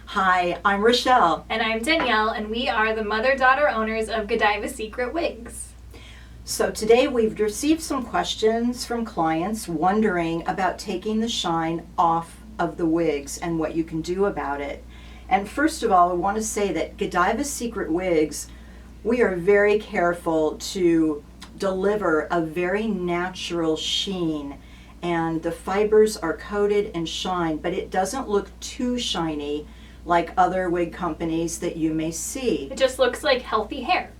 Hi, I'm Rochelle. And I'm Danielle, and we are the mother-daughter owners of Godiva Secret Wigs. So today we've received some questions from clients wondering about taking the shine off of the wigs and what you can do about it. And first of all, I want to say that Godiva Secret Wigs, we are very careful to deliver a very natural sheen, and the fibers are coated and shine, but it doesn't look too shiny like other wig companies that you may see. It just looks like healthy hair.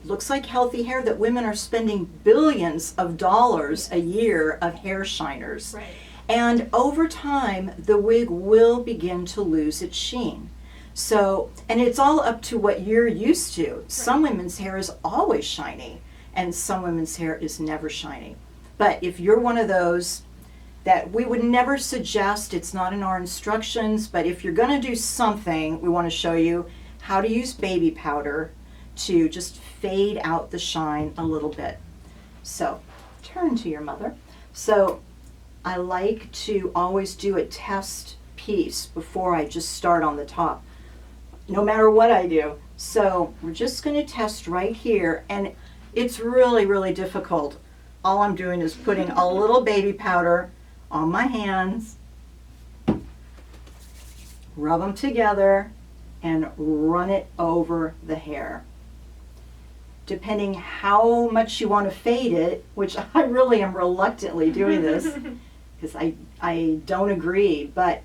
Looks like healthy hair that women are spending billions of dollars a year of hair shiners. Right. And over time, the wig will begin to lose its sheen. So, and it's all up to what you're used to. Right. Some women's hair is always shiny, and some women's hair is never shiny. But if you're one of those that we would never suggest, it's not in our instructions, but if you're going to do something, we want to show you how to use baby powder to just fade out the shine a little bit. So turn to your mother. So I like to always do a test piece before I just start on the top, no matter what I do. So we're just going to test right here, and it's really, really difficult. All I'm doing is putting a little baby powder on my hands, rub them together, and run it over the hair. Depending how much you want to fade it, which I really am reluctantly doing this because I don't agree, but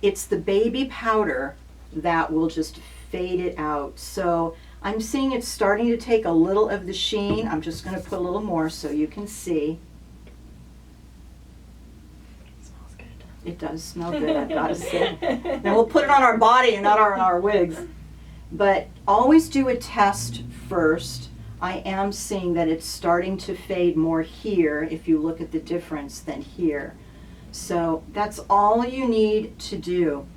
it's the baby powder that will just fade it out. So I'm seeing it's starting to take a little of the sheen. I'm just going to put a little more so you can see. It does smell good, I've got to say. Now we'll put it on our body and not on our wigs. But always do a test first. I am seeing that it's starting to fade more here if you look at the difference than here. So that's all you need to do.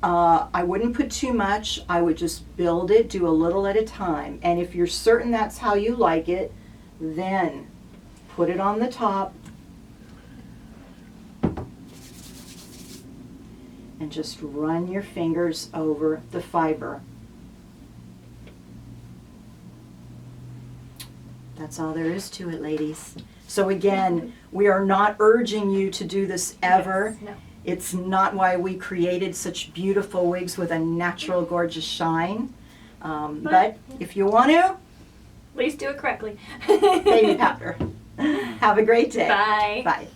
I wouldn't put too much. I would just build it, do a little at a time. And if you're certain that's how you like it, then put it on the top. And just run your fingers over the fiber. That's all there is to it, ladies. So again, we are not urging you to do this ever. Yes, no. It's not why we created such beautiful wigs with a natural, gorgeous shine. But if you want to, At least do it correctly. baby powder. Have a great day. Bye. Bye.